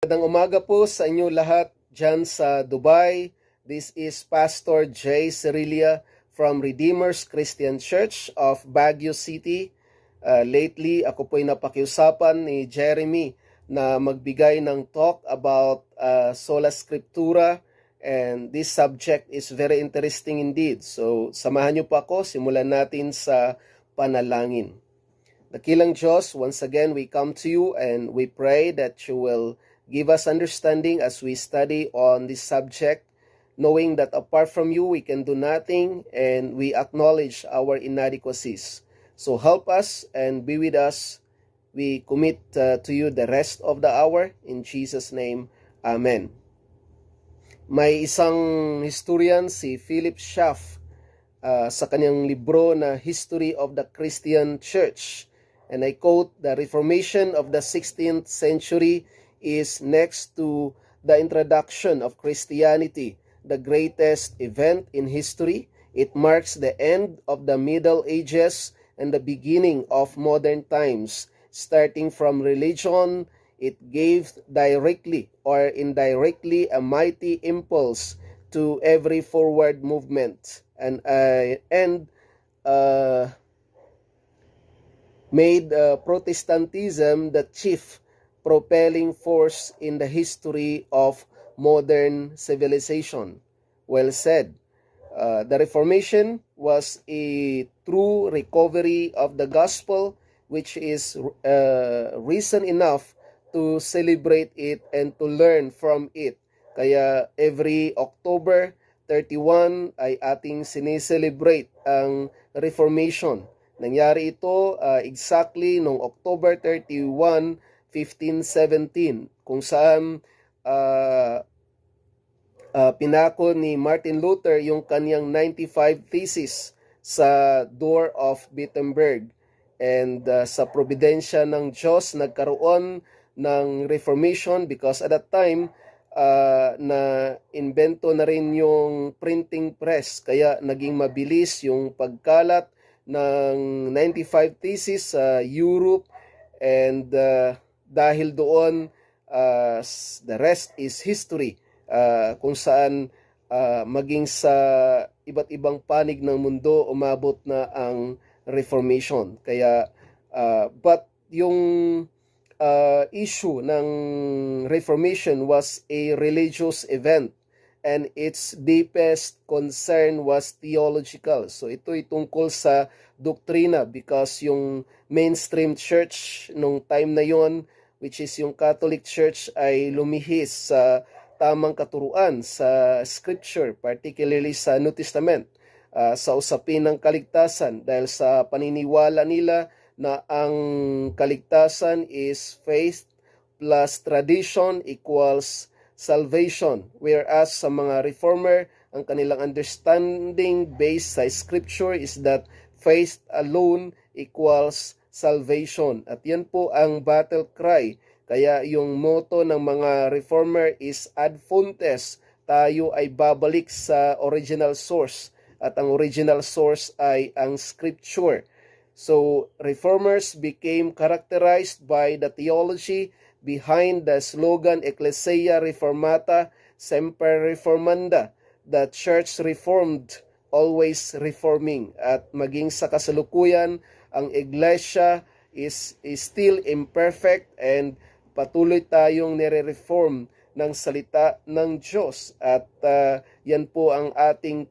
Magandang umaga po sa inyo lahat dyan sa Dubai. This is Pastor Jay Cerilia from Redeemers Christian Church of Baguio City. Lately, ako po'y napakiusapan ni Jeremy na magbigay ng talk about Sola Scriptura, and this subject is very interesting indeed. So, samahan niyo po ako, simulan natin sa panalangin. Dakilang Diyos, once again, we come to you and we pray that you will give us understanding as we study on this subject, knowing that apart from you, we can do nothing, and we acknowledge our inadequacies. So help us and be with us. We commit to you the rest of the hour. In Jesus' name, Amen. May isang historian, si Philip Schaff, sa kanyang libro na History of the Christian Church. And I quote, "The Reformation of the 16th century is next to the introduction of Christianity, the greatest event in history. It marks the end of the Middle Ages and the beginning of modern times. Starting from religion, it gave directly or indirectly a mighty impulse to every forward movement and made Protestantism the chief propelling force in the history of modern civilization." Well said. The Reformation was a true recovery of the gospel, which is reason enough to celebrate it and to learn from it. Kaya every October 31 ay ating sineselebrate ang Reformation. Nangyari ito exactly noong October 31, 1517, kung saan pinako ni Martin Luther yung kanyang 95 thesis sa door of Wittenberg. And sa probidensya ng Diyos, nagkaroon ng Reformation because at that time, na invento na rin yung printing press. Kaya naging mabilis yung pagkalat ng 95 thesis sa Europe, and dahil doon, the rest is history, kung saan maging sa iba't ibang panig ng mundo umabot na ang Reformation. Kaya but yung issue ng Reformation was a religious event, and its deepest concern was theological. So ito'y tungkol sa doktrina, because yung mainstream church nung time na yon, which is yung Catholic Church, ay lumihis sa tamang katuruan sa Scripture, particularly sa New Testament, sa usapin ng kaligtasan, dahil sa paniniwala nila na ang kaligtasan is faith plus tradition equals salvation, whereas sa mga reformer, ang kanilang understanding based sa Scripture is that faith alone equals salvation. At yan po ang battle cry. Kaya yung motto ng mga reformer is ad fontes, tayo ay babalik sa original source, at ang original source ay ang Scripture. So reformers became characterized by the theology behind the slogan Ecclesia Reformata Semper Reformanda, the church reformed, always reforming. At maging sa kasalukuyan, ang iglesia is still imperfect, and patuloy tayong nire-reform ng salita ng Diyos, at yan po ang ating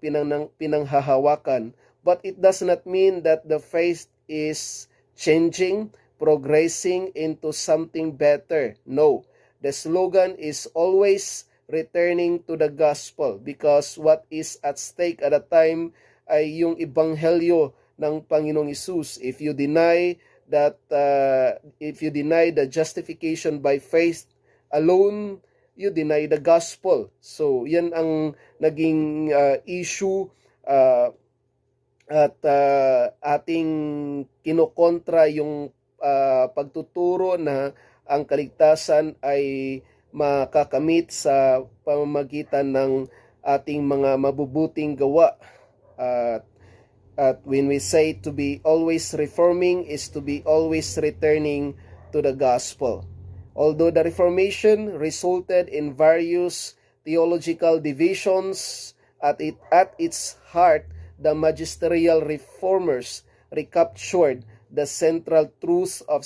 pinanghahawakan. But it does not mean that the faith is changing, progressing into something better. No, the slogan is always returning to the gospel, because what is at stake at a time ay yung ebanghelyo ng Panginoong Hesus. If you deny the justification by faith alone, you deny the gospel. So yan ang naging issue, at ating kinokontra yung pagtuturo na ang kaligtasan ay makakamit sa pamamagitan ng ating mga mabubuting gawa. At when we say to be always reforming is to be always returning to the gospel. Although the Reformation resulted in various theological divisions, at its heart, the magisterial reformers recaptured the central truths of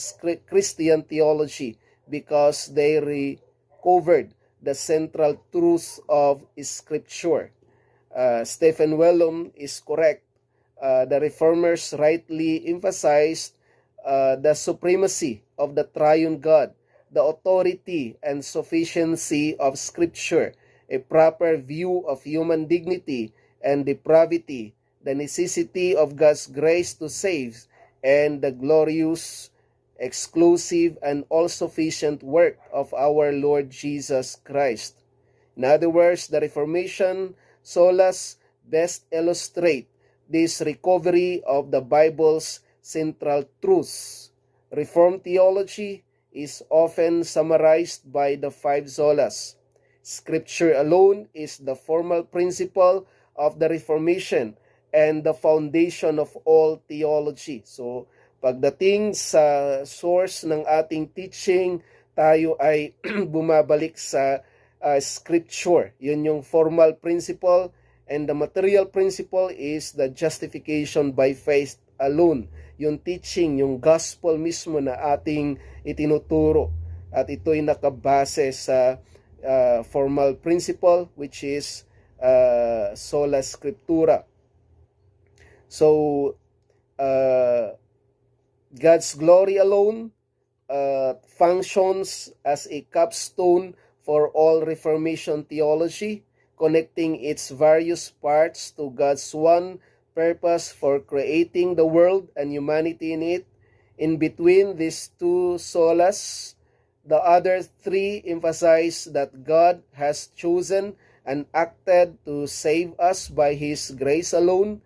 Christian theology because they recovered the central truths of Scripture. Stephen Wellum is correct. The reformers rightly emphasized the supremacy of the triune God, the authority and sufficiency of Scripture, a proper view of human dignity and depravity, the necessity of God's grace to save, and the glorious, exclusive, and all-sufficient work of our Lord Jesus Christ. In other words, the Reformation solas best illustrate this recovery of the Bible's central truths. Reformed theology is often summarized by the five solas. Scripture alone is the formal principle of the Reformation and the foundation of all theology. So, pagdating sa source ng ating teaching, tayo ay bumabalik sa Scripture. Yun yung formal principle, and the material principle is the justification by faith alone. Yung teaching, yung gospel mismo na ating itinuturo. At ito'y nakabase sa formal principle, which is sola scriptura. So, God's glory alone functions as a capstone for all Reformation theology, connecting its various parts to God's one purpose for creating the world and humanity in it. In between these two solas, the other three emphasize that God has chosen and acted to save us by His grace alone,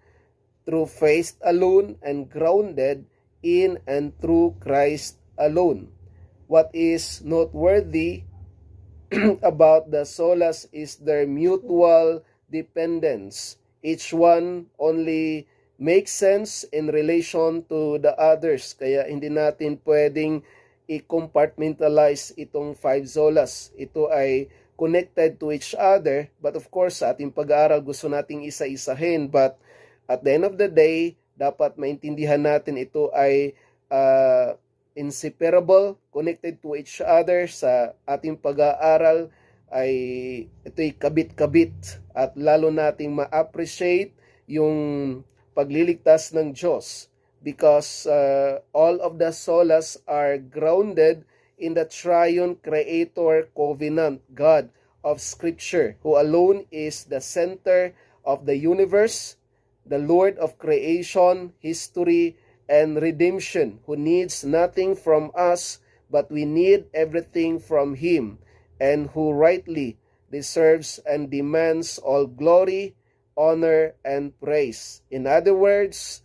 through faith alone, and grounded in and through Christ alone. What is noteworthy about the solas is their mutual dependence. Each one only makes sense in relation to the others. Kaya hindi natin pwedeng i-compartmentalize itong five solas. Ito ay connected to each other, but of course sa ating pag-aaral gusto nating isa-isahin, but at the end of the day, dapat maintindihan natin ito ay inseparable, connected to each other. Sa ating pag-aaral ay ito'y kabit-kabit at lalo nating ma-appreciate yung pagliligtas ng Diyos because all of the solas are grounded in the triune creator covenant God of Scripture, who alone is the center of the universe, the Lord of creation, history, and redemption, who needs nothing from us, but we need everything from Him, and who rightly deserves and demands all glory, honor, and praise. In other words,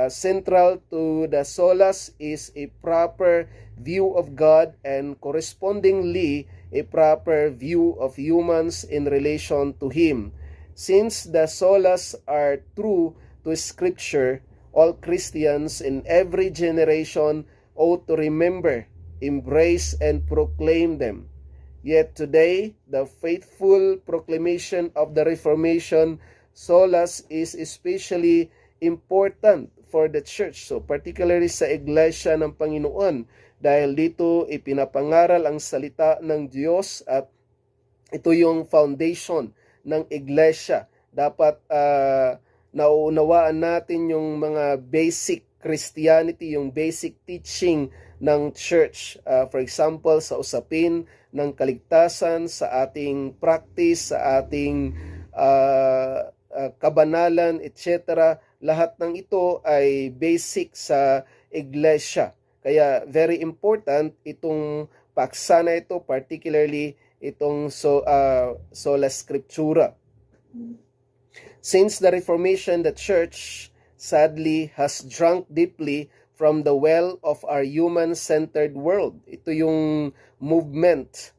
central to the solas is a proper view of God and correspondingly a proper view of humans in relation to Him. Since the solas are true to Scripture, all Christians in every generation ought to remember, embrace, and proclaim them. Yet today, the faithful proclamation of the Reformation solas is especially important for the church. So particularly sa iglesia ng Panginoon, dahil dito ipinapangaral ang salita ng Diyos at ito yung foundation ng iglesia. Dapat nauunawaan natin yung mga basic Christianity, yung basic teaching ng church. For example, sa usapin ng kaligtasan, sa ating practice, sa ating kabanalan, etc. Lahat ng ito ay basic sa iglesia. Kaya very important itong paksa na ito, particularly itong sola scriptura. Since the Reformation, the Church sadly has drunk deeply from the well of our human-centered world. Ito yung movement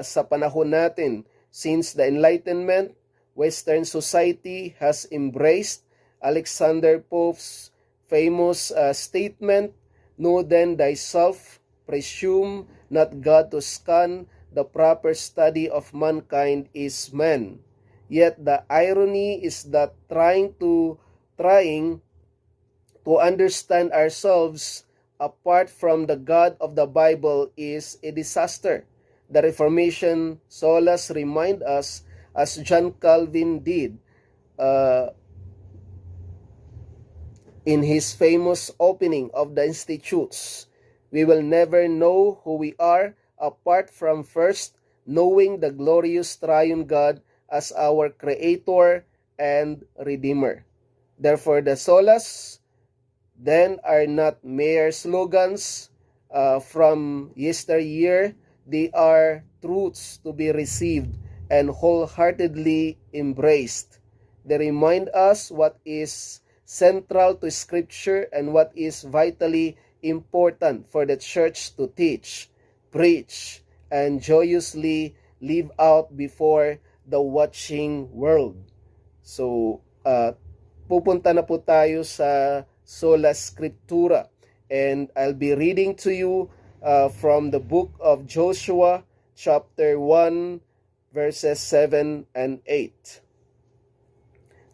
sa panahon natin. Since the Enlightenment, Western society has embraced Alexander Pope's famous statement, "Know then thyself, presume not God to scan the proper study of mankind is man. Yet the irony is that trying to understand ourselves apart from the God of the Bible is a disaster. The Reformation solas remind us, as John Calvin did in his famous opening of the Institutes, we will never know who we are apart from first knowing the glorious triune God as our Creator and Redeemer. Therefore, the solas then are not mere slogans from yesteryear. They are truths to be received and wholeheartedly embraced. They remind us what is central to Scripture and what is vitally important for the church to teach, preach, and joyously live out before the watching world. So, pupunta na po tayo sa Sola Scriptura, and I'll be reading to you from the book of Joshua chapter 1 verses 7 and 8.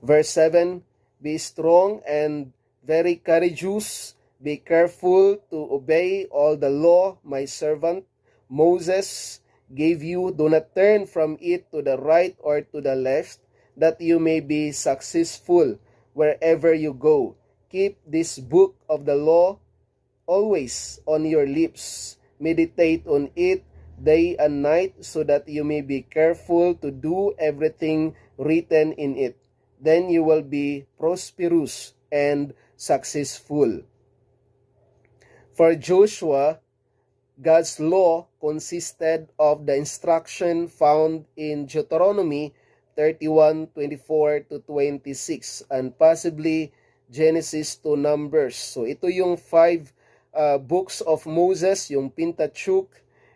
Verse 7, be strong and very courageous, be careful to obey all the law my servant Moses gave you. Do not turn from it to the right or to the left, that you may be successful wherever you go. Keep this book of the law always on your lips. Meditate on it day and night, so that you may be careful to do everything written in it. Then you will be prosperous and successful. For Joshua, God's law consisted of the instruction found in Deuteronomy 31:24 to 26 and possibly Genesis to Numbers. So ito yung 5 books of Moses, yung Pentateuch,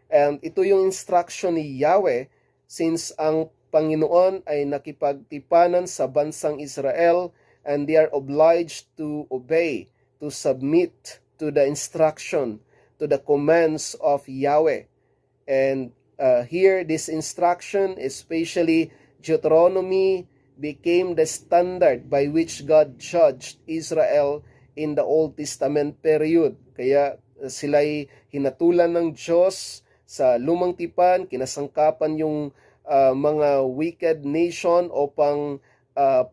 and ito yung instruction ni Yahweh since ang Panginoon ay nakipagtipanan sa bansang Israel, and they are obliged to obey, to submit to the instruction, to the commands of Yahweh. And here, this instruction, especially Deuteronomy, became the standard by which God judged Israel in the Old Testament period. Kaya sila'y hinatulan ng Diyos sa lumang tipan, kinasangkapan yung mga wicked nation upang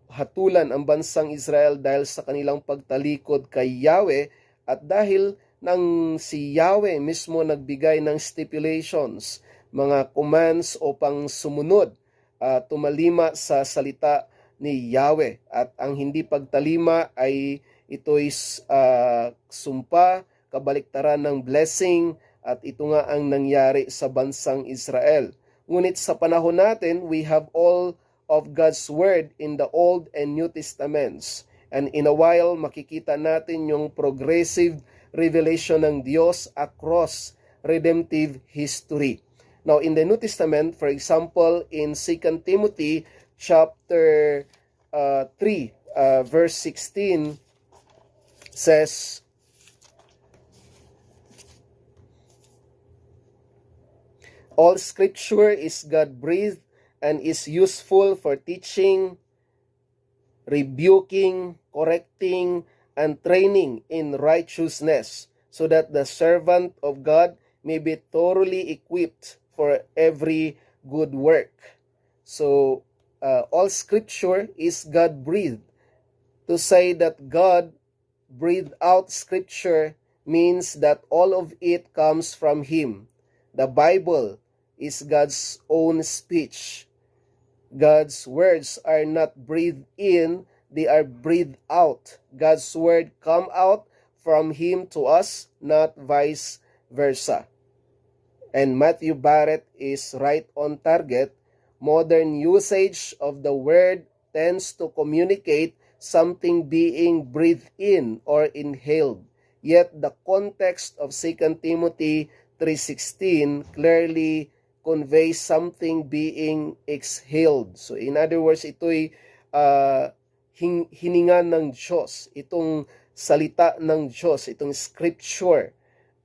hatulan ang bansang Israel dahil sa kanilang pagtalikod kay Yahweh, at dahil nang si Yahweh mismo nagbigay ng stipulations, mga commands upang sumunod, tumalima sa salita ni Yahweh. At ang hindi pagtalima ay ito'y sumpa, kabaliktaran ng blessing, at ito nga ang nangyari sa bansang Israel. Ngunit sa panahon natin, we have all of God's Word in the Old and New Testaments. And in a while, makikita natin yung progressive revelation ng Diyos across redemptive history. Now, in the New Testament, for example, in 2 Timothy chapter 3, verse 16, says, all Scripture is God-breathed and is useful for teaching, rebuking, correcting, and training in righteousness, so that the servant of God may be thoroughly equipped for every good work. So, all Scripture is God-breathed. To say that God breathed out Scripture means that all of it comes from Him. The Bible is God's own speech. God's words are not breathed in, they are breathed out. God's word come out from Him to us, not vice versa. And Matthew Barrett is right on target. Modern usage of the word tends to communicate something being breathed in or inhaled. Yet the context of 2 Timothy 3:16 clearly conveys something being exhaled. So in other words, ito'y hininga ng Diyos, itong salita ng Diyos, itong scripture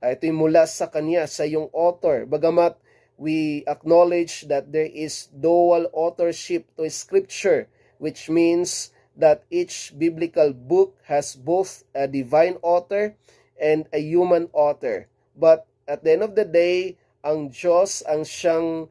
Ito'y mula sa kanya, sa yung author. Bagamat we acknowledge that there is dual authorship to Scripture, which means that each biblical book has both a divine author and a human author. But at the end of the day, ang Diyos ang siyang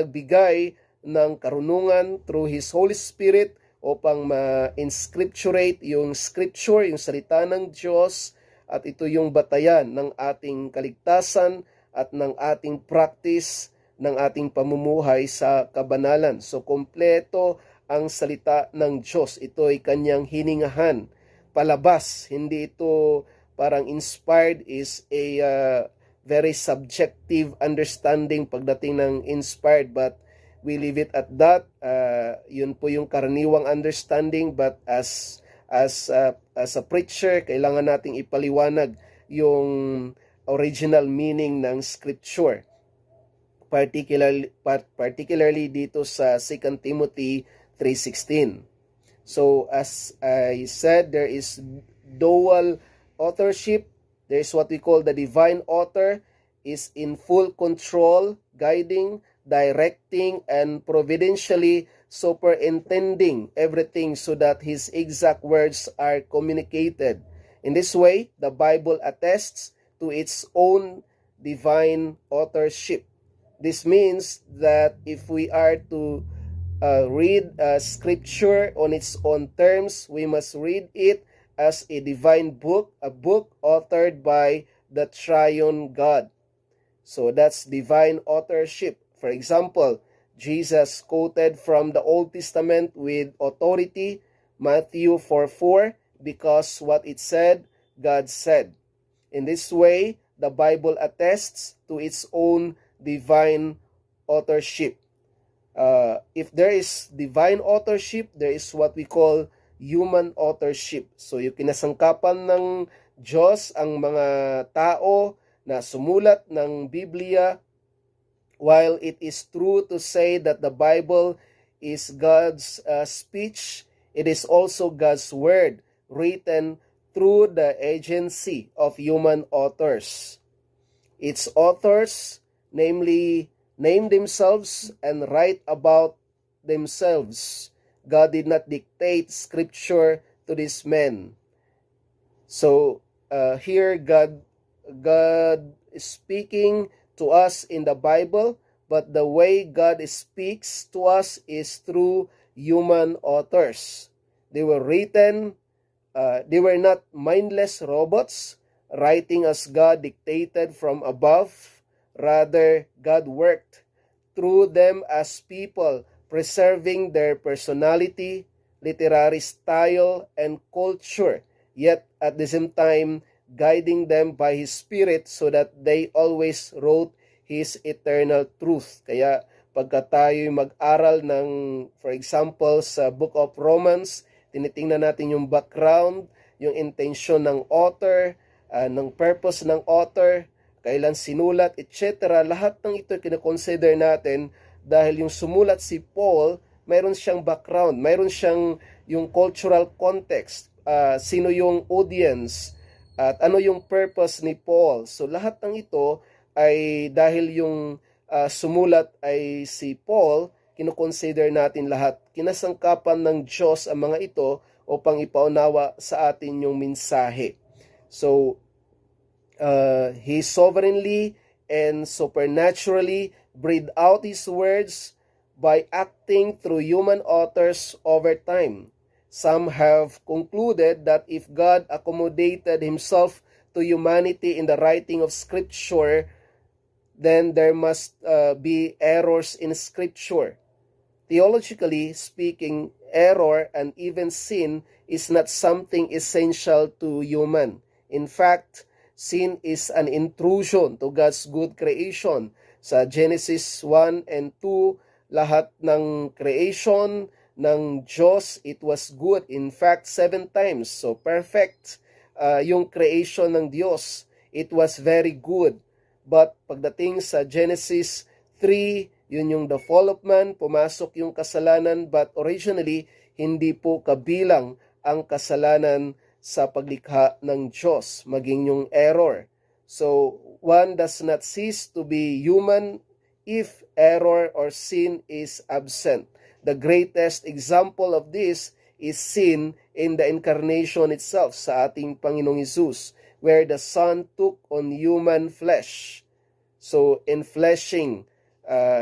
nagbigay ng karunungan through His Holy Spirit upang ma-inscripturate yung scripture, yung salita ng Diyos, at ito yung batayan ng ating kaligtasan at ng ating practice ng ating pamumuhay sa kabanalan. So, kompleto ang salita ng Diyos. Ito ay kanyang hiningahan palabas. Hindi ito parang inspired, is a very subjective understanding pagdating ng inspired, but we leave it at that. Yun po yung karaniwang understanding, but as a preacher, kailangan nating ipaliwanag yung original meaning ng scripture, particularly dito sa 2 Timothy 3:16. So as I said, there is dual authorship. There is what we call the divine author, is in full control, guiding, directing, and providentially superintending everything so that his exact words are communicated. In this way, the Bible attests to its own divine authorship. This means that if we are to read scripture on its own terms, we must read it as a divine book, a book authored by the triune God. So that's divine authorship. For example, Jesus quoted from the Old Testament with authority, Matthew 4:4, because what it said, God said. In this way, the Bible attests to its own divine authorship. If there is divine authorship, there is what we call human authorship. So yung kinasangkapan ng Diyos ang mga tao na sumulat ng Biblia, while it is true to say that the Bible is God's speech, it is also God's word written through the agency of human authors. Its authors, namely, name themselves and write about themselves. God did not dictate scripture to these men. So here God is speaking to us in the Bible, but the way God speaks to us is through human authors. They were written, they were not mindless robots writing as God dictated from above. Rather, God worked through them as people, preserving their personality, literary style, and culture, yet at the same time guiding them by His Spirit so that they always wrote His eternal truth. Kaya pagka tayo mag-aral ng, for example, sa Book of Romans, tinitingnan natin yung background, yung intention ng author, ng purpose ng author, kailan sinulat, etc. Lahat ng ito kinoconsider natin dahil yung sumulat si Paul, mayroon siyang background, mayroon siyang yung cultural context, sino yung audience, at ano yung purpose ni Paul. So lahat ng ito ay dahil yung sumulat ay si Paul, kinoconsider natin lahat. Kinasangkapan ng Diyos ang mga ito upang ipaunawa sa atin yung mensahe. So, He sovereignly and supernaturally breathed out His words by acting through human authors over time. Some have concluded that if God accommodated Himself to humanity in the writing of Scripture, then there must be errors in Scripture. Theologically speaking, error and even sin is not something essential to human. In fact, sin is an intrusion to God's good creation. Sa Genesis 1 and 2, lahat ng creation ng Diyos, it was good. In fact, 7 times. So, perfect yung creation ng Diyos. It was very good. But pagdating sa Genesis 3, yun yung the fall of man, pumasok yung kasalanan, but originally, hindi po kabilang ang kasalanan sa paglikha ng Diyos, maging yung error. So, one does not cease to be human if error or sin is absent. The greatest example of this is seen in the incarnation itself sa ating Panginoong Hesus, where the Son took on human flesh. So, enfleshing,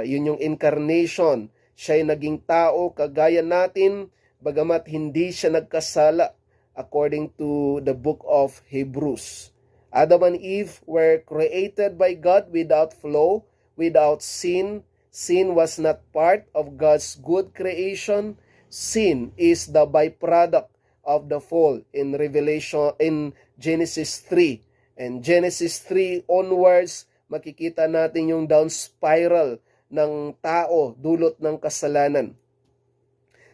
yun yung incarnation. Siya'y naging tao kagaya natin, bagamat hindi siya nagkasala according to the book of Hebrews. Adam and Eve were created by God without flaw, without sin. Sin was not part of God's good creation. Sin is the byproduct of the fall in Genesis 3. And Genesis 3 onwards, makikita natin yung down spiral ng tao dulot ng kasalanan.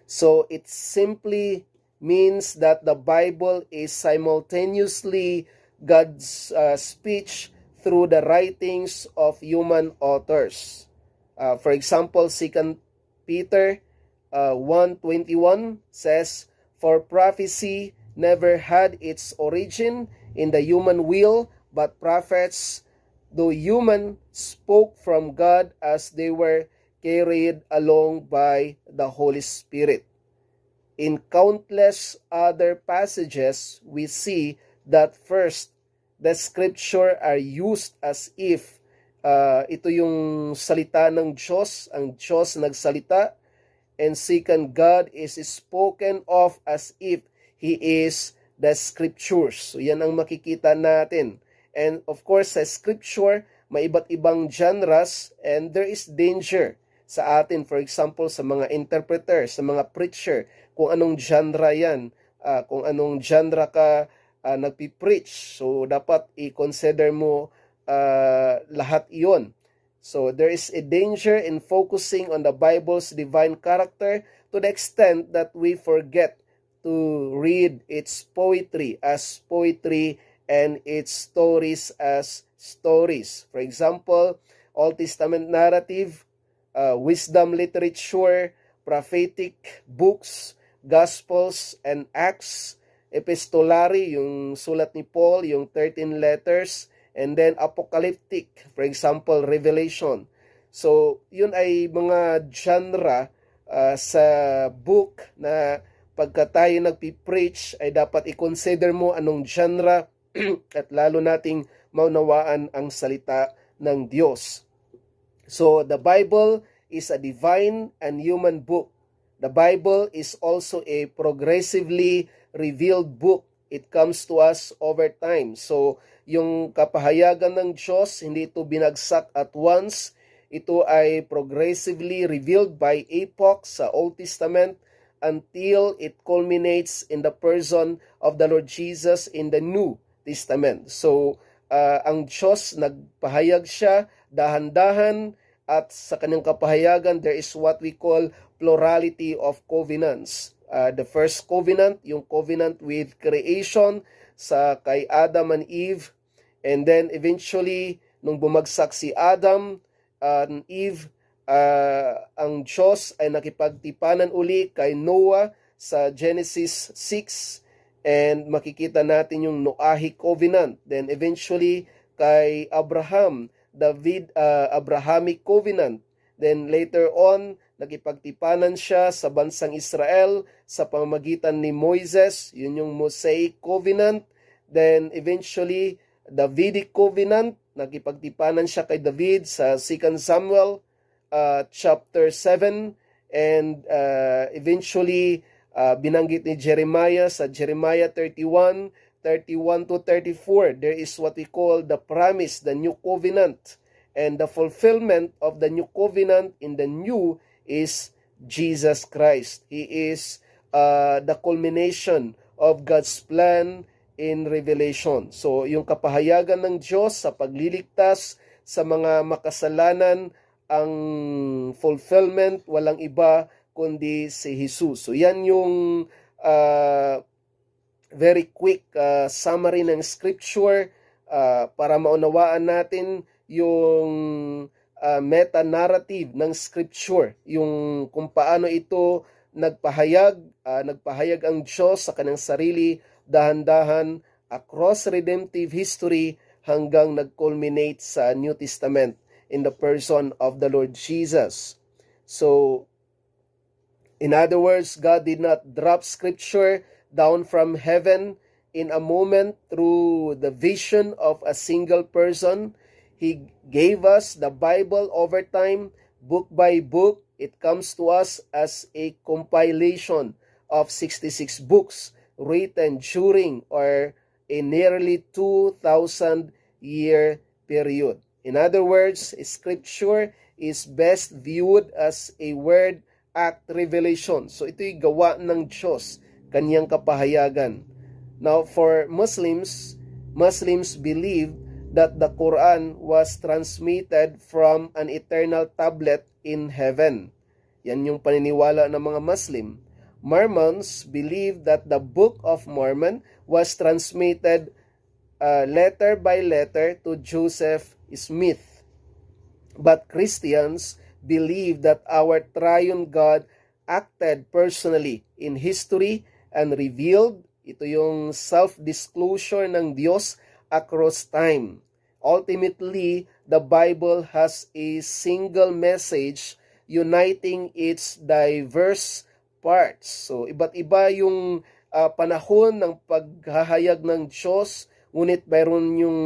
So it simply means that the Bible is simultaneously God's speech through the writings of human authors. For example, 2 Peter 1:21 says, "For prophecy never had its origin in the human will, but prophets, though human, spoke from God as they were carried along by the Holy Spirit." In countless other passages, we see that first, the scripture are used as if ito yung salita ng Diyos, ang Diyos nagsalita, and second, God is spoken of as if He is the scriptures. So yan ang makikita natin. And of course, sa scripture, may iba't ibang genres, and there is danger sa atin, for example, sa mga interpreter, sa mga preacher, kung anong genre yan, kung anong genre ka nagpi-preach. So dapat i-consider mo lahat iyon. So there is a danger in focusing on the Bible's divine character to the extent that we forget to read its poetry as poetry and its stories as stories. For example, Old Testament narrative, wisdom literature, prophetic books, Gospels and Acts, epistolary, yung sulat ni Paul, yung 13 letters, and then apocalyptic, for example, Revelation. So, yun ay mga genre sa book na pagka tayo nagpi-preach ay dapat i-consider mo anong genre at lalo nating maunawaan ang salita ng Diyos. So, the Bible is a divine and human book. The Bible is also a progressively revealed book. It comes to us over time. So, yung kapahayagan ng Diyos, hindi ito binagsak at once. Ito ay progressively revealed by epoch sa Old Testament until it culminates in the person of the Lord Jesus in the New Testament. So, ang Diyos, nagpahayag siya, dahan-dahan, at sa kanyang kapahayagan, there is what we call plurality of covenants. The first covenant, yung covenant with creation sa kay Adam and Eve. And then eventually, nung bumagsak si Adam and Eve, ang Diyos ay nakipagtipanan uli kay Noah sa Genesis 6. And makikita natin yung Noahic covenant. Then eventually, kay Abraham, Abrahamic covenant. Then later on, nakipagtipanan siya sa bansang Israel sa pamamagitan ni Moises, yun yung Mosaic covenant. Then eventually, Davidic covenant, nakipagtipanan siya kay David sa 2 Samuel chapter 7. And eventually, binanggit ni Jeremiah sa Jeremiah 31 to 34. There is what we call the promise, the new covenant. And the fulfillment of the new covenant in the new is Jesus Christ. He is the culmination of God's plan in Revelation. So, yung kapahayagan ng Diyos sa pagliligtas sa mga makasalanan, ang fulfillment, walang iba kundi si Jesus. So, yan yung very quick summary ng scripture para maunawaan natin yung meta-narrative ng scripture, yung kung paano ito nagpahayag ang Diyos sa kanyang sarili dahan-dahan across redemptive history hanggang nag-culminate sa New Testament in the person of the Lord Jesus. So, in other words, God did not drop scripture down from heaven in a moment through the vision of a single person. He gave us the Bible over time, book by book. It comes to us as a compilation of 66 books written during or a nearly 2,000 year period. In other words, scripture is best viewed as a word act revelation. So ito'y gawa ng Diyos, kanyang kapahayagan. Now for Muslims believe that the Quran was transmitted from an eternal tablet in heaven. Yan yung paniniwala ng mga Muslim. Mormons believe that the Book of Mormon was transmitted letter by letter to Joseph Smith. But Christians believe that our triune God acted personally in history and revealed, ito yung self-disclosure ng Diyos across time. Ultimately, the Bible has a single message uniting its diverse parts. So, iba't iba yung panahon ng paghahayag ng Diyos, ngunit mayroon yung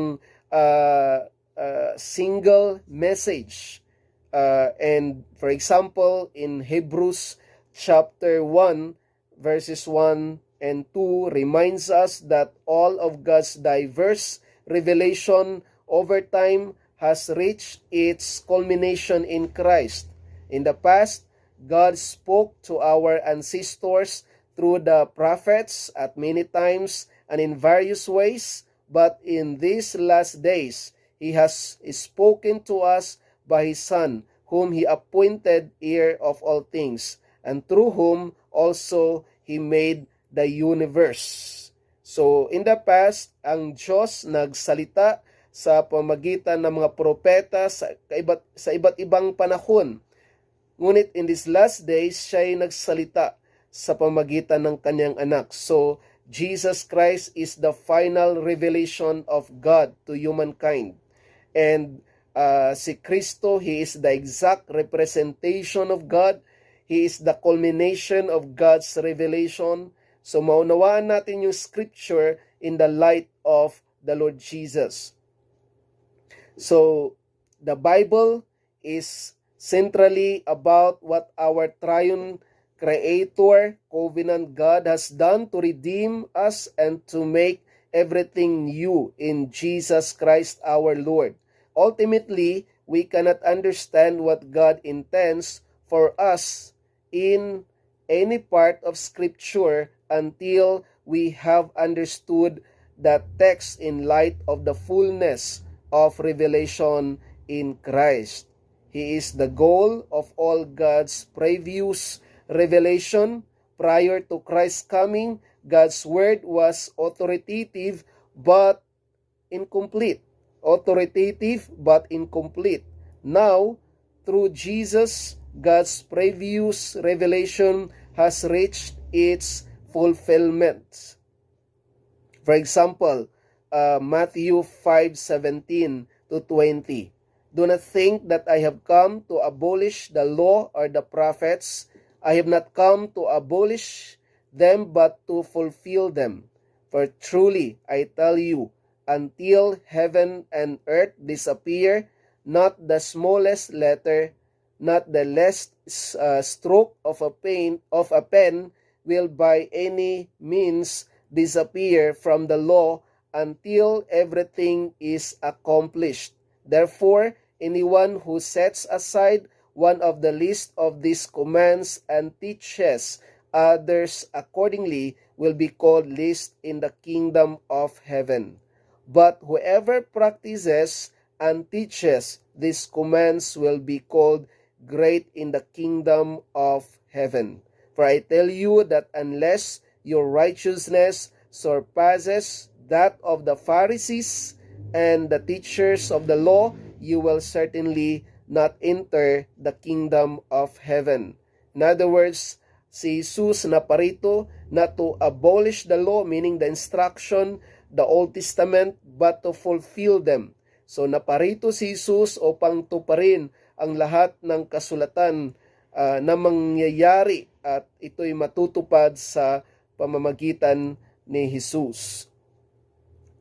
single message. And for example, in Hebrews chapter 1, verses 1 and 2 reminds us that all of God's diverse revelation over time has reached its culmination in Christ. In the past, God spoke to our ancestors through the prophets at many times and in various ways, but in these last days, He has spoken to us by His Son, whom He appointed heir of all things, and through whom also He made the universe. So, in the past, ang Diyos nagsalita sa pamagitan ng mga propeta sa iba't ibang panahon. Ngunit in these last days, siya ay nagsalita sa pamagitan ng kanyang anak. So, Jesus Christ is the final revelation of God to humankind. And si Kristo, He is the exact representation of God. He is the culmination of God's revelation. So maunawaan natin yung scripture in the light of the Lord Jesus. So the Bible is centrally about what our triune Creator, covenant God has done to redeem us and to make everything new in Jesus Christ our Lord. Ultimately, we cannot understand what God intends for us in any part of Scripture until we have understood that text in light of the fullness of revelation in Christ. He is the goal of all God's previous revelation. Prior to Christ's coming, God's word was authoritative but incomplete. Now, through Jesus, God's previous revelation has reached its fulfillment. For example, Matthew 5:17 to 20. Do not think that I have come to abolish the law or the prophets. I have not come to abolish them but to fulfill them. For truly, I tell you, until heaven and earth disappear, not the smallest letter, not the least stroke of a pen will by any means disappear from the law until everything is accomplished. Therefore, anyone who sets aside one of the least of these commands and teaches others accordingly will be called least in the kingdom of heaven. But whoever practices and teaches these commands will be called great in the kingdom of heaven. For I tell you that unless your righteousness surpasses that of the Pharisees and the teachers of the law, you will certainly not enter the kingdom of heaven. In other words, si Jesus naparito na to abolish the law, meaning the instruction, the Old Testament, but to fulfill them. So naparito si Jesus upang tuparin ang lahat ng kasulatan na mangyayari at ito'y matutupad sa pamamagitan ni Jesus.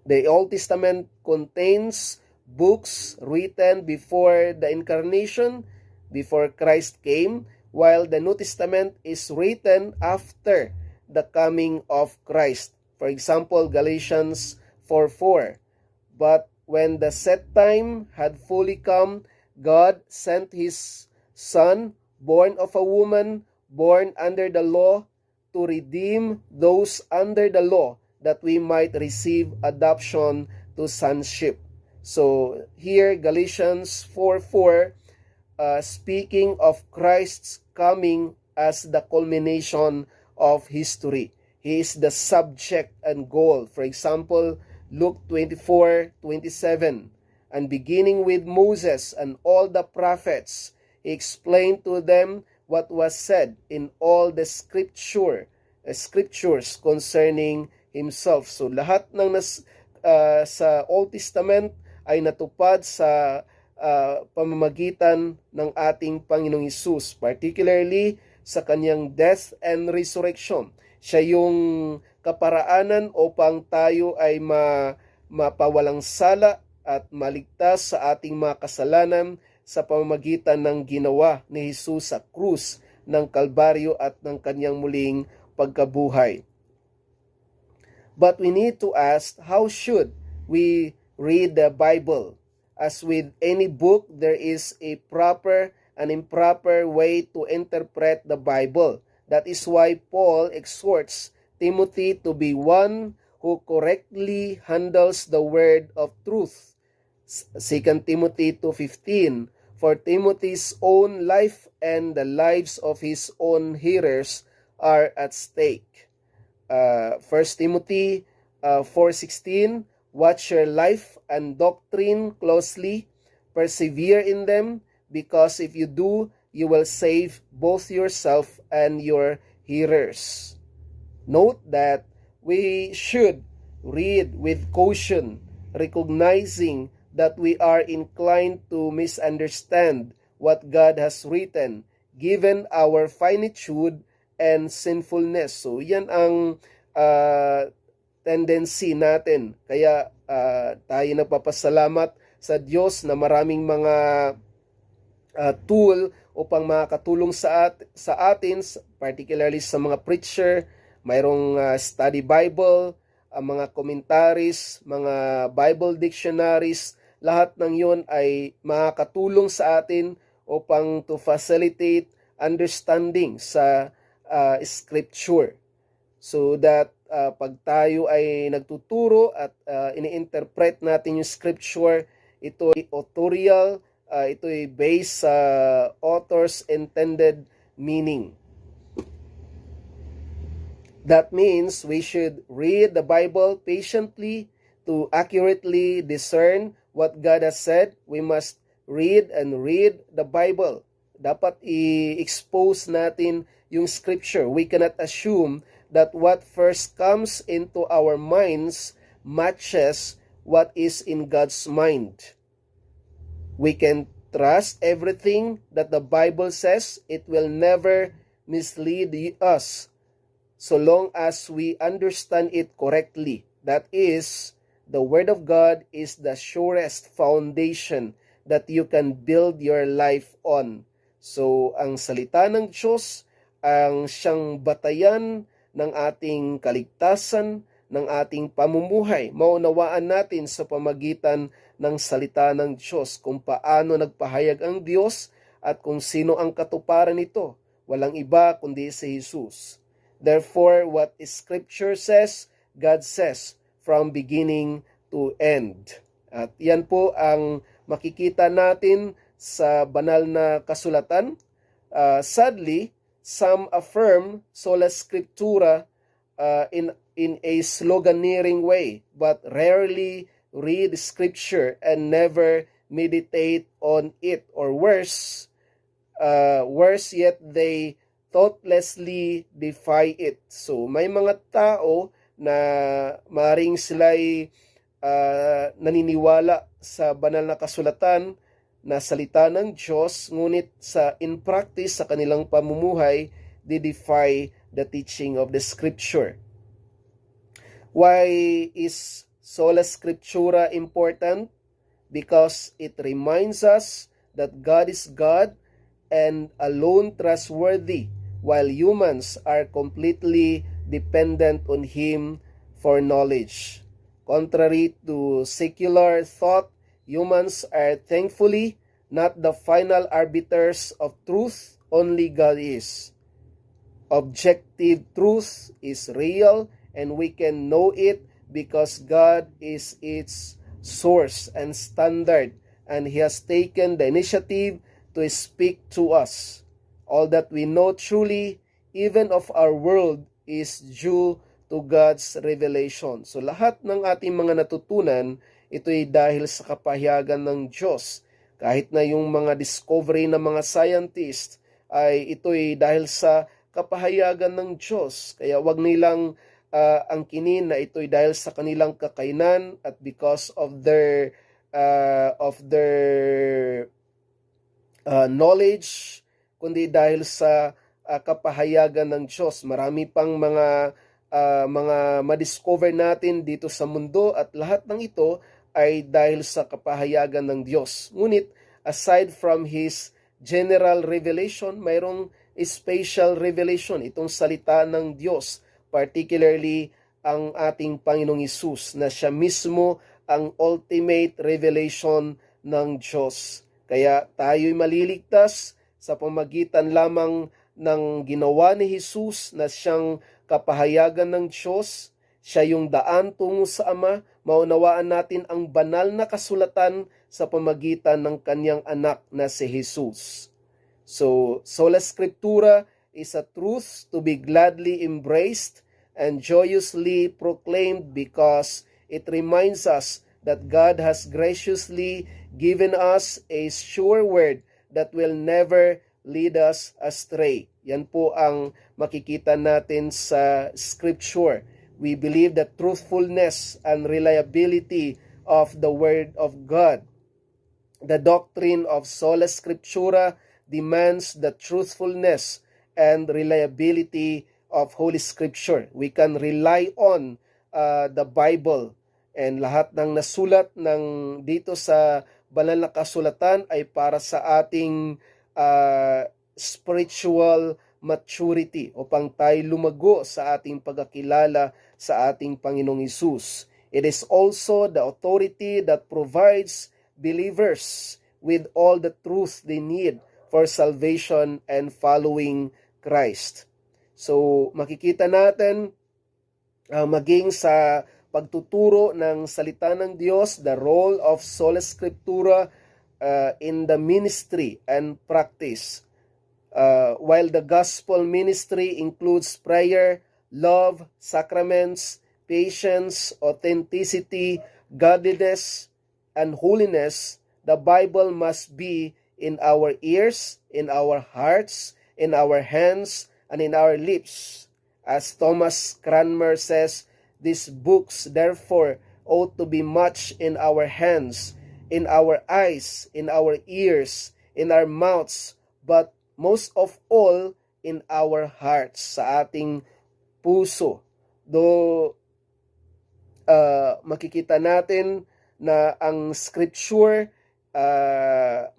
The Old Testament contains books written before the incarnation, before Christ came, while the New Testament is written after the coming of Christ. For example, Galatians 4:4. But when the set time had fully come, God sent His Son, born of a woman, born under the law, to redeem those under the law, that we might receive adoption to sonship. So here, Galatians 4:4, speaking of Christ's coming as the culmination of history. He is the subject and goal. For example, Luke 24:27, and beginning with Moses and all the prophets, he explained to them what was said in all the scriptures concerning himself. So lahat ng sa Old Testament ay natupad sa pamamagitan ng ating Panginoong Hesus, particularly sa kanyang death and resurrection. Siya yung kaparaanan upang tayo ay mapawalang sala at maligtas sa ating mga kasalanan sa pamamagitan ng ginawa ni Jesus sa krus ng Kalbaryo at ng kanyang muling pagkabuhay. But we need to ask, how should we read the Bible? As with any book, there is a proper and improper way to interpret the Bible. That is why Paul exhorts Timothy to be one who correctly handles the word of truth. 2 Timothy 2:15, for Timothy's own life and the lives of his own hearers are at stake. 1 Timothy 4:16, watch your life and doctrine closely, persevere in them, because if you do, you will save both yourself and your hearers. Note that we should read with caution, recognizing that we are inclined to misunderstand what God has written, given our finitude and sinfulness. So yan ang tendency natin. Kaya tayo nagpapasalamat sa Diyos na maraming mga tool upang makatulong sa atin, particularly sa mga preacher. Mayroong study Bible, mga commentaries, mga Bible dictionaries. Lahat ng yon ay makakatulong sa atin upang to facilitate understanding sa scripture, so that pag tayo ay nagtuturo at ini-interpret natin yung scripture, ito ay authorial, ito ay based sa author's intended meaning. That means we should read the Bible patiently to accurately discern what God has said. We must read and read the Bible. Dapat i-expose natin yung scripture. We cannot assume that what first comes into our minds matches what is in God's mind. We can trust everything that the Bible says. It will never mislead us so long as we understand it correctly. That is, the Word of God is the surest foundation that you can build your life on. So, ang salita ng Diyos ang siyang batayan ng ating kaligtasan, ng ating pamumuhay. Maunawaan natin sa pamagitan ng salita ng Diyos kung paano nagpahayag ang Diyos at kung sino ang katuparan nito. Walang iba kundi si Jesus. Therefore, what Scripture says, God says from beginning to end. At yan po ang makikita natin sa banal na kasulatan. Sadly, some affirm sola scriptura in a sloganeering way, but rarely read scripture and never meditate on it. Or worse yet, they thoughtlessly defy it. So may mga tao na maring sila'y naniniwala sa banal na kasulatan na salita ng Diyos, ngunit in practice sa kanilang pamumuhay, they defy the teaching of the Scripture. Why is sola scriptura important? Because it reminds us that God is God and alone trustworthy, while humans are completely dependent on Him for knowledge. Contrary to secular thought, humans are thankfully not the final arbiters of truth, only God is. Objective truth is real, and we can know it because God is its source and standard, and He has taken the initiative to speak to us. All that we know truly, even of our world, is due to God's revelation. So lahat ng ating mga natutunan, ito'y dahil sa kapahayagan ng Diyos. Kahit na yung mga discovery ng mga scientist, ay ito'y dahil sa kapahayagan ng Diyos. Kaya wag nilang angkinin na ito'y dahil sa kanilang kakainan at because of their knowledge, kundi dahil sa kapahayagan ng Diyos. Marami pang mga madiscover natin dito sa mundo, at lahat ng ito ay dahil sa kapahayagan ng Diyos. Ngunit aside from His general revelation, mayroong special revelation, itong salita ng Diyos, particularly ang ating Panginoong Hesus, na siya mismo ang ultimate revelation ng Diyos. Kaya tayo'y maliligtas sa pamagitan lamang ng ginawa ni Hesus na siyang kapahayagan ng Diyos. Siya yung daan tungo sa Ama. Maunawaan natin ang banal na kasulatan sa pamagitan ng kanyang anak na si Hesus. So, sola scriptura is a truth to be gladly embraced and joyously proclaimed because it reminds us that God has graciously given us a sure word that will never lead us astray. Yan po ang makikita natin sa Scripture. We believe the truthfulness and reliability of the Word of God. The doctrine of sola scriptura demands the truthfulness and reliability of Holy Scripture. We can rely on the Bible, and lahat ng nasulat dito sa banal na kasulatan ay para sa ating spiritual maturity, upang tayo lumago sa ating pagkakilala sa ating Panginoong Hesus. It is also the authority that provides believers with all the truth they need for salvation and following Christ. So makikita natin maging sa pagtuturo ng salita ng Diyos, the role of sola scriptura in the ministry and practice. While the gospel ministry includes prayer, love, sacraments, patience, authenticity, godliness, and holiness, the Bible must be in our ears, in our hearts, in our hands, and in our lips. As Thomas Cranmer says, these books therefore ought to be much in our hands, in our eyes, in our ears, in our mouths, but most of all in our hearts, sa ating puso. Though makikita natin na ang scripture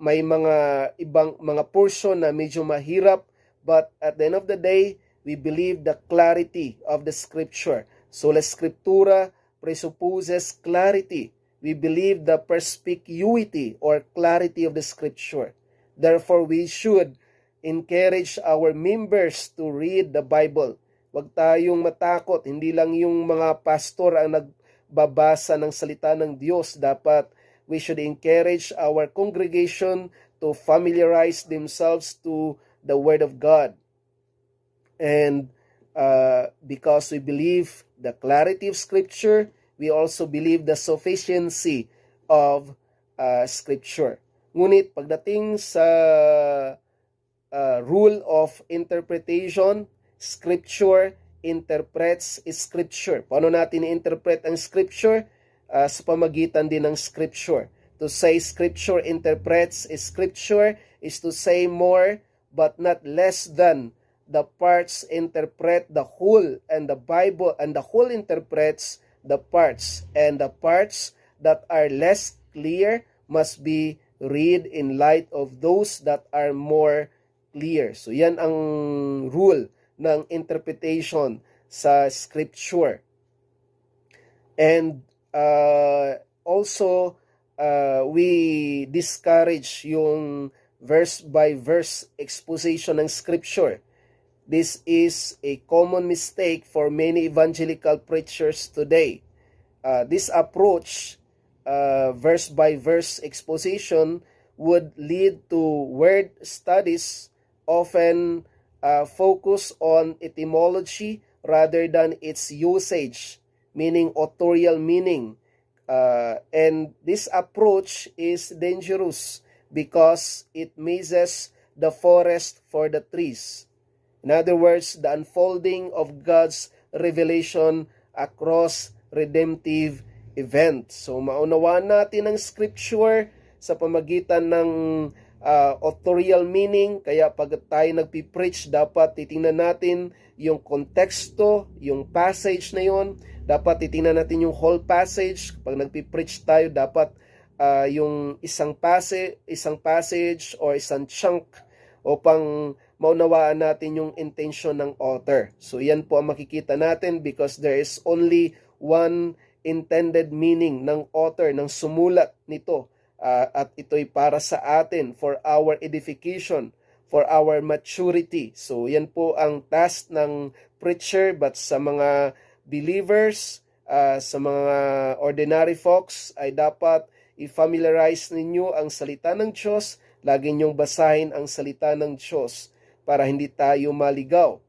may mga ibang mga portion na medyo mahirap, but at the end of the day, we believe the clarity of the scripture. Sola scriptura presupposes clarity. We believe the perspicuity or clarity of the scripture. Therefore, we should encourage our members to read the Bible. Huwag tayong matakot. Hindi lang yung mga pastor ang nagbabasa ng salita ng Diyos. Dapat we should encourage our congregation to familiarize themselves to the Word of God. And because we believe the clarity of Scripture, we also believe the sufficiency of Scripture. Ngunit pagdating sa rule of interpretation, Scripture interprets Scripture. Paano natin i-interpret ang Scripture? Sa pamagitan din ng Scripture. To say Scripture interprets Scripture is to say more but not less than the parts interpret the whole, and the Bible and the whole interprets the parts, and the parts that are less clear must be read in light of those that are more clear. So yan ang rule ng interpretation sa Scripture. And also we discourage yung verse by verse exposition ng Scripture. This is a common mistake for many evangelical preachers today. This approach, verse by verse exposition, would lead to word studies often focus on etymology rather than its usage, meaning authorial meaning. And this approach is dangerous because it misses the forest for the trees. In other words, the unfolding of God's revelation across redemptive event. So maunawaan natin ang Scripture sa pamagitan ng authorial meaning. Kaya pag tayo nagpipreach, dapat titingnan natin yung konteksto, yung passage na yon. Dapat titingnan natin yung whole passage. Pag nagpipreach tayo, dapat yung isang passage or isang chunk upang maunawaan natin yung intention ng author. So yan po ang makikita natin because there is only one intended meaning ng author, ng sumulat nito. At ito'y para sa atin, for our edification, for our maturity. So yan po ang task ng preacher, but sa mga believers, sa mga ordinary folks, ay dapat i-familiarize ninyo ang salita ng Diyos. Lagi niyong basahin ang salita ng Diyos para hindi tayo maligaw.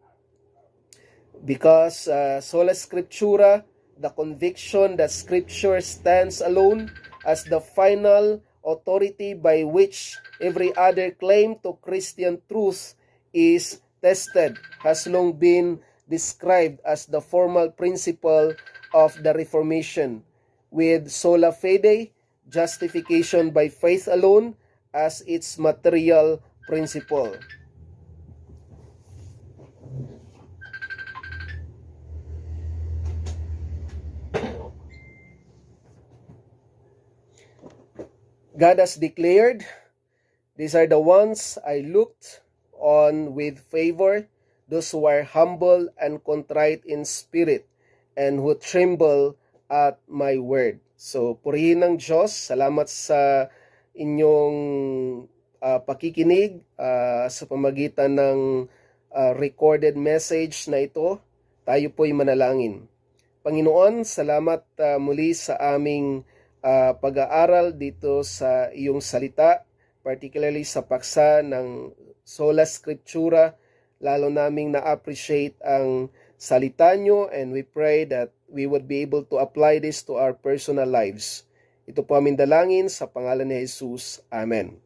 Because sola scriptura, the conviction that Scripture stands alone as the final authority by which every other claim to Christian truth is tested, has long been described as the formal principle of the Reformation, with sola fide, justification by faith alone, as its material principle. God has declared, "These are the ones I looked on with favor, those who are humble and contrite in spirit, and who tremble at my word." So, purihin ng Diyos. Salamat sa inyong pakikinig sa pamagitan ng recorded message na ito. Tayo po'y manalangin. Panginoon, salamat muli sa aming pag-aaral dito sa iyong salita, particularly sa paksa ng Sola Scriptura. Lalo naming na-appreciate ang salita nyo, and we pray that we would be able to apply this to our personal lives. Ito po aming dalangin sa pangalan ni Jesus. Amen.